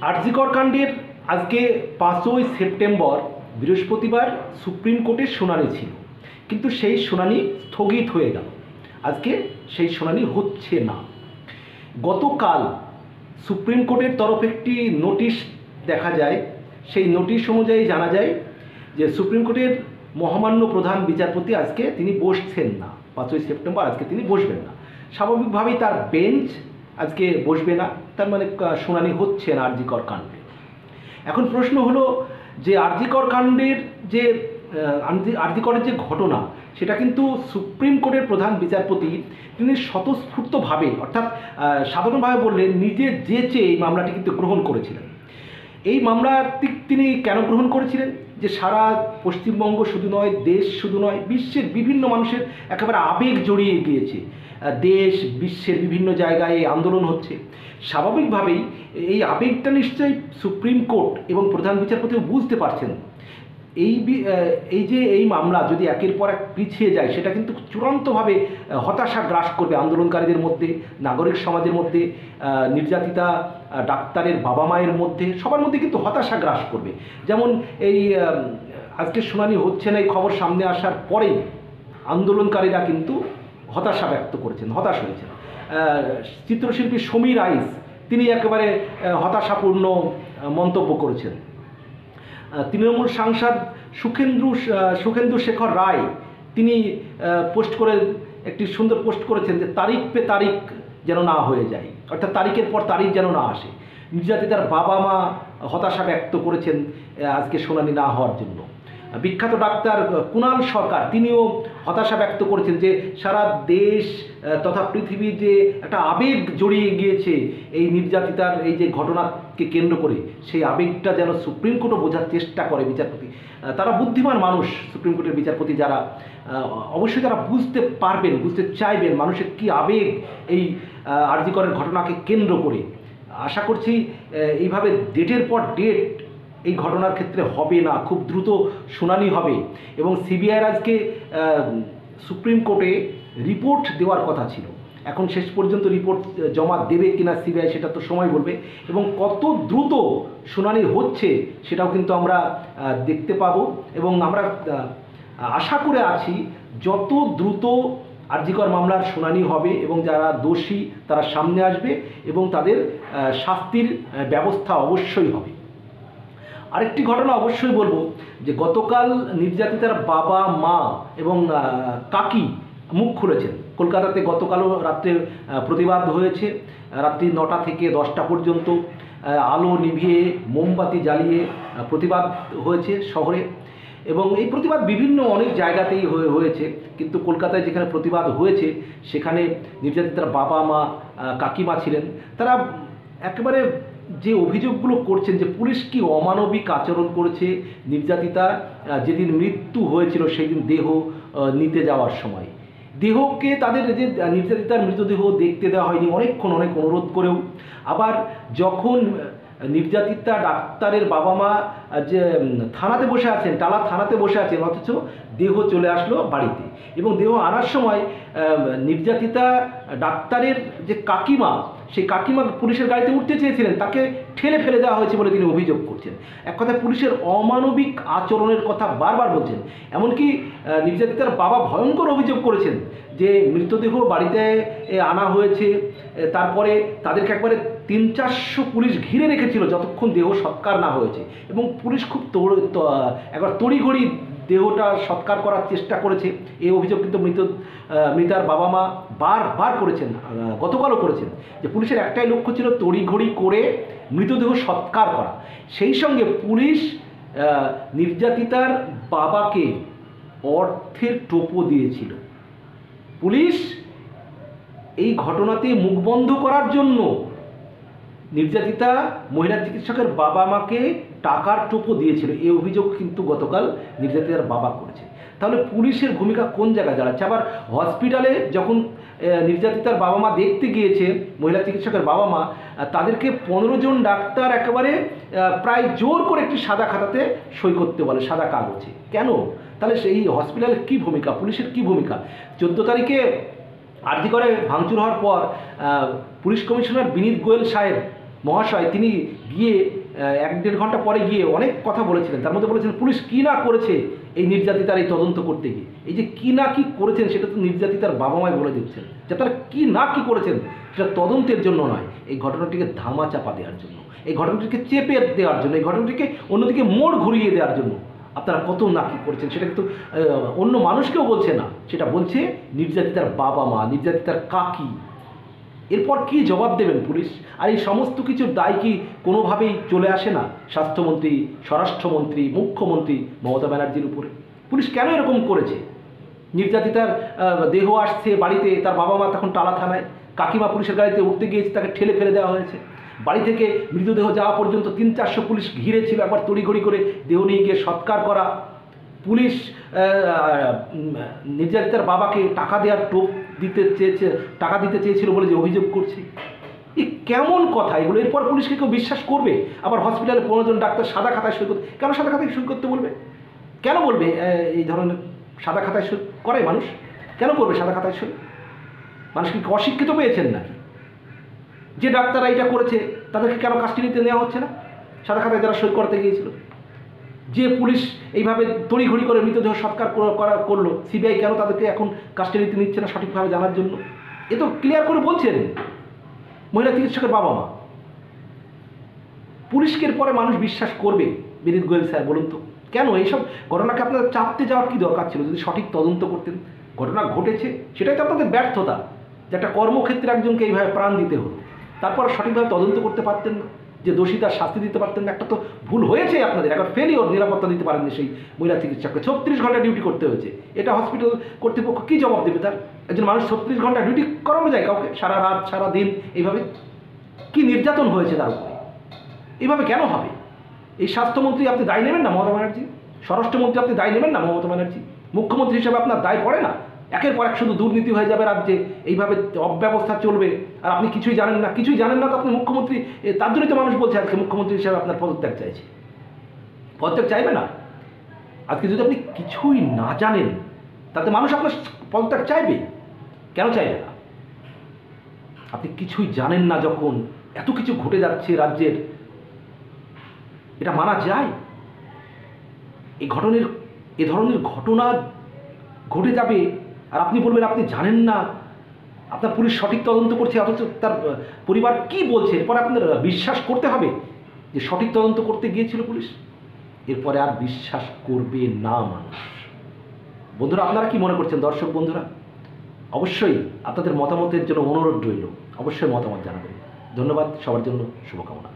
আরজিকর কাণ্ডের আজকে 5ই সেপ্টেম্বর বৃহস্পতিবার সুপ্রিম কোর্টের শুনানি ছিল, কিন্তু সেই শুনানি স্থগিত হয়ে গেল। আজকে সেই শুনানি হচ্ছে না। গতকাল সুপ্রিম কোর্টের তরফে একটি নোটিশ দেখা যায়। সেই নোটিশ অনুযায়ী জানা যায় যে সুপ্রিম কোর্টের মহামান্য প্রধান বিচারপতি আজকে তিনি বসছেন না। 5ই সেপ্টেম্বর আজকে তিনি বসবেন না। স্বাভাবিকভাবেই তার বেঞ্চ আজকে বসবে না, তার মানে শুনানি হচ্ছে না আরজিকর কাণ্ডে। এখন প্রশ্ন হলো যে আরজিকর কাণ্ডের যে আরজিকরের যে ঘটনা, সেটা কিন্তু সুপ্রিম কোর্টের প্রধান বিচারপতি তিনি স্বতঃস্ফূর্তভাবে, অর্থাৎ সাধারণভাবে বললে নিজে যেচে এই মামলাটি কিন্তু গ্রহণ করেছিলেন। এই মামলাটি তিনি কেন গ্রহণ করেছিলেন? যে সারা পশ্চিমবঙ্গ শুধু নয়, দেশ শুধু নয়, বিশ্বের বিভিন্ন মানুষের একেবারে আবেগ জড়িয়ে গিয়েছে। দেশ বিশ্বের বিভিন্ন জায়গায় আন্দোলন হচ্ছে। স্বাভাবিকভাবেই এই আবেগটা নিশ্চয়ই সুপ্রিম কোর্ট এবং প্রধান বিচারপতিও বুঝতে পারছেন। এই মামলা যদি একের পর এক পিছিয়ে যায়, সেটা কিন্তু চূড়ান্তভাবে হতাশা গ্রাস করবে আন্দোলনকারীদের মধ্যে, নাগরিক সমাজের মধ্যে, নির্যাতিতা ডাক্তারের বাবা মায়ের মধ্যে, সবার মধ্যে কিন্তু হতাশা গ্রাস করবে। যেমন এই আজকে শুনানি হচ্ছে না এই খবর সামনে আসার পরেই আন্দোলনকারীরা কিন্তু হতাশা ব্যক্ত করেছেন, হতাশ হয়েছেন। চিত্রশিল্পী সমীর আইস তিনি একেবারে হতাশাপূর্ণ মন্তব্য করেছেন। তৃণমূল সাংসদ সুখেন্দু শেখর রায় তিনি পোস্ট করে একটি সুন্দর পোস্ট করেছেন যে তারিখ পে তারিখ যেন না হয়ে যায়, অর্থাৎ তারিখের পর তারিখ যেন না আসে। নির্যাতিতার বাবা মা হতাশা ব্যক্ত করেছেন আজকে শুনানি না হওয়ার জন্য। বিখ্যাত ডাক্তার কুণাল সরকার তিনিও হতাশা ব্যক্ত করেছেন যে সারা দেশ তথা পৃথিবী যে একটা আবেগ জড়িয়ে গিয়েছে এই নির্যাতিতার এই যে ঘটনাকে কেন্দ্র করে, সেই আবেগটা যেন সুপ্রিম কোর্টও বোঝার চেষ্টা করে বিচারপতি। তারা বুদ্ধিমান মানুষ, সুপ্রিম কোর্টের বিচারপতি যারা, অবশ্যই তারা বুঝতে পারবেন, বুঝতে চাইবেন মানুষের কী আবেগ এই আরজিকরের ঘটনাকে কেন্দ্র করে। আশা করছি এইভাবে ডেটের পর ডেট এই ঘটনার ক্ষেত্রে হবে না, খুব দ্রুত শুনানি হবে। এবং সিবিআইয়ের আজকে সুপ্রিম কোর্টে রিপোর্ট দেওয়ার কথা ছিল। এখন শেষ পর্যন্ত রিপোর্ট জমা দেবে কিনা সিবিআই সেটা তো সময় বলবে, এবং কত দ্রুত শুনানি হচ্ছে সেটাও কিন্তু আমরা দেখতে পাবো। এবং আমরা আশা করে আছি যত দ্রুত আরজিকর মামলার শুনানি হবে এবং যারা দোষী তারা সামনে আসবে এবং তাদের শাস্তির ব্যবস্থা অবশ্যই হবে। আরেকটি ঘটনা অবশ্যই বলবো যে গতকাল নির্যাতিতার বাবা মা এবং কাকি মুখ খুলেছেন। কলকাতাতে গতকালও রাত্রে প্রতিবাদ হয়েছে। রাত্রি 9টা থেকে 10টা পর্যন্ত আলো নিভিয়ে মোমবাতি জ্বালিয়ে প্রতিবাদ হয়েছে শহরে। এবং এই প্রতিবাদ বিভিন্ন অনেক জায়গাতেই হয়েছে, কিন্তু কলকাতায় যেখানে প্রতিবাদ হয়েছে সেখানে নির্যাতিতার বাবা মা কাকিমা ছিলেন। তারা একেবারে যে অভিযোগগুলো করছেন যে পুলিশ কি অমানবিক আচরণ করেছে, নির্যাতিতা যেদিন মৃত্যু হয়েছিল সেই দিন দেহ নিতে যাওয়ার সময় দেহকে তাদের যে নির্যাতিতার মৃতদেহ দেখতে দেওয়া হয়নি, অনেক অনুরোধ করেও। আবার যখন নির্যাতিতা ডাক্তারের বাবা মা যে থানাতে বসে আছেন, টালা থানাতে বসে আছেন, অথচ দেহ চলে আসলো বাড়িতে। এবং দেহ আনার সময় নির্যাতিতা ডাক্তারের যে কাকিমা, সেই কাকিমা পুলিশের গাড়িতে উঠতে চেয়েছিলেন, তাকে ঠেলে ফেলে দেওয়া হয়েছে বলে তিনি অভিযোগ করছেন। এক কথায় পুলিশের অমানবিক আচরণের কথা বারবার বলছেন। এমনকি নির্যাতিতার বাবা ভয়ঙ্কর অভিযোগ করেছেন যে মৃতদেহ বাড়িতে আনা হয়েছে, তারপরে তাদেরকে একবারে 300-400 পুলিশ ঘিরে রেখেছিল যতক্ষণ দেহ সৎকার না হয়েছে। এবং পুলিশ খুব একবার তড়িঘড়ি দেহটা সৎকার করার চেষ্টা করেছে। এই অভিযোগ কিন্তু মৃতার বাবা মা বারবার করেছেন, গতকালও করেছেন, যে পুলিশের একটাই লক্ষ্য ছিল তড়িঘড়ি করে মৃতদেহ সৎকার করা। সেই সঙ্গে পুলিশ নির্যাতিতার বাবাকে অর্থের টোপও দিয়েছিল। পুলিশ এই ঘটনাতে মুখ বন্ধ করার জন্য নির্যাতিতা মহিলা চিকিৎসকের বাবা মাকে টাকার টোপও দিয়েছিল। এই অভিযোগ কিন্তু গতকাল নির্যাতিতার বাবা করেছে। তাহলে পুলিশের ভূমিকা কোন জায়গায় দাঁড়াচ্ছে? আবার হসপিটালে যখন নির্যাতিতার বাবা মা দেখতে গিয়েছে, মহিলা চিকিৎসকের বাবা মা, তাদেরকে 15 জন ডাক্তার একেবারে প্রায় জোর করে একটি সাদা খাতাতে সই করতে বলে, সাদা কাগজে। কেন? তাহলে সেই হসপিটালের কী ভূমিকা, পুলিশের কী ভূমিকা? 14 তারিখে আরজিকরে ভাঙচুর হওয়ার পর পুলিশ কমিশনার বিনীত গোয়েল সাহেব মহাশয় তিনি গিয়ে 1-1.5 ঘন্টা পরে গিয়ে অনেক কথা বলেছিলেন। তার মধ্যে বলেছিলেন পুলিশ কী না করেছে এই নির্যাতিতার এই তদন্ত করতে গিয়ে। এই যে কী না কী করেছেন সেটা তো নির্যাতিতার বাবা মাই বলে দিচ্ছেন, যে তারা কী না কী করেছেন সেটা তদন্তের জন্য নয়, এই ঘটনাটিকে ধামা চাপা দেওয়ার জন্য, এই ঘটনাটিকে চেপে দেওয়ার জন্য, এই ঘটনাটিকে অন্যদিকে মোড় ঘুরিয়ে দেওয়ার জন্য আপনারা কত না কী করেছেন সেটা কিন্তু অন্য মানুষকেও বলছে না, সেটা বলছে নির্যাতিতার বাবা মা, নির্যাতিতার কাকি। এরপর কি জবাব দেবেন পুলিশ? আর এই সমস্ত কিছুর দায় কি কোনোভাবেই চলে আসে না স্বাস্থ্যমন্ত্রী, স্বরাষ্ট্রমন্ত্রী, মুখ্যমন্ত্রী মমতা ব্যানার্জির উপরে? পুলিশ কেন এরকম করেছে? নির্যাতিতার দেহ আসছে বাড়িতে, তার বাবা মা তখন টালা থানায়, কাকিমা পুলিশের গাড়িতে উঠতে গিয়েছে, তাকে ঠেলে ফেলে দেওয়া হয়েছে। বাড়ি থেকে মৃতদেহ যাওয়া পর্যন্ত 300-400 পুলিশ ঘিরে ছিল, একবার তড়িঘড়ি করে দেহ নিয়ে গিয়ে সৎকার করা। পুলিশ নির্যাতিতার বাবাকে টাকা দেওয়ার টোপ টাকা দিতে চেয়েছিল বলে যে অভিযোগ করছে। এ কেমন কথা এগুলো? এরপর পুলিশকে কেউ বিশ্বাস করবে? আবার হসপিটালে 15 জন ডাক্তার সাদা খাতায় সই করতে, কেন সাদা খাতায় সই করতে বলবে? কেন বলবে এই ধরনের সাদা খাতায় সই করে মানুষ? কেন করবে সাদা খাতায় সই? মানুষ কি অশিক্ষিত পেয়েছেন নাকি? যে ডাক্তাররা এটা করেছে তাদেরকে কেন কাস্টডিতে নেওয়া হচ্ছে না? সাদা খাতায় যারা সই করতে গিয়েছিল, যে পুলিশ এইভাবে তড়িঘড়ি করে মৃতদেহ সৎকার করলো, সিবিআই কেন তাদেরকে এখন কাস্টডিতে নিচ্ছে না সঠিকভাবে জানার জন্য? এ তো ক্লিয়ার করে বলছেন মহিলা চিকিৎসকের বাবা মা। পুলিশকে পরে মানুষ বিশ্বাস করবে? বিনীত গোয়েল স্যার বলুন তো, কেন এইসব ঘটনাকে আপনাদের চাপতে যাওয়ার কী দরকার ছিল? যদি সঠিক তদন্ত করতেন, ঘটনা ঘটেছে সেটাই তো আপনাদের ব্যর্থতা, যে একটা কর্মক্ষেত্রে একজনকে এইভাবে প্রাণ দিতে হলো, তারপর সঠিকভাবে তদন্ত করতে পারতেন না, যে দোষী তার শাস্তি দিতে পারতেন না। একটা তো ভুল হয়েছে আপনাদের, একবার ফেলিওর, নিরাপত্তা দিতে পারেননি সেই মহিলা চিকিৎসককে, 36 ঘন্টা ডিউটি করতে হয়েছে। এটা হসপিটাল কর্তৃপক্ষ কী জবাব দেবে তার? একজন মানুষ 36 ঘন্টা ডিউটি করানো যায় কাউকে? সারা রাত সারা দিন এইভাবে কি নির্যাতন হয়েছে তার উপরে? এইভাবে কেন হবে? এই স্বাস্থ্যমন্ত্রী আপনি দায় নেবেন না মমতা ব্যানার্জি? স্বরাষ্ট্রমন্ত্রী আপনি দায় নেবেন না মমতা ব্যানার্জি? মুখ্যমন্ত্রী হিসেবে আপনার দায় পড়ে না? একের পর এক শুধু দুর্নীতি হয়ে যাবে রাজ্যে, এইভাবে অব্যবস্থা চলবে, আর আপনি কিছুই জানেন না। কিছুই জানেন না তো আপনি মুখ্যমন্ত্রী, তার জন্যই তো মানুষ বলছে আজকে মুখ্যমন্ত্রী হিসেবে আপনার পদত্যাগ চাইছে। পদত্যাগ চাইবে না? আজকে যদি আপনি কিছুই না জানেন তাতে মানুষ আপনার পদত্যাগ চাইবে? কেন চাইবে না? আপনি কিছুই জানেন না যখন, এত কিছু ঘটে যাচ্ছে রাজ্যের, এটা মানা যায়? এ ধরনের ঘটনা ঘটে যাবে আর আপনি বলবেন আপনি জানেন না, আপনার পুলিশ সঠিক তদন্ত করছে, অথচ তার পরিবার কি বলছে? এরপরে আপনার বিশ্বাস করতে হবে যে সঠিক তদন্ত করতে গিয়েছিল পুলিশ? এরপরে আর বিশ্বাস করবে না মানুষ। বন্ধুরা, আপনারা কি মনে করছেন? দর্শক বন্ধুরা, অবশ্যই আপনাদের মতামতের জন্য অনুরোধ রইল, অবশ্যই মতামত জানাবেন। ধন্যবাদ, সবার জন্য শুভকামনা।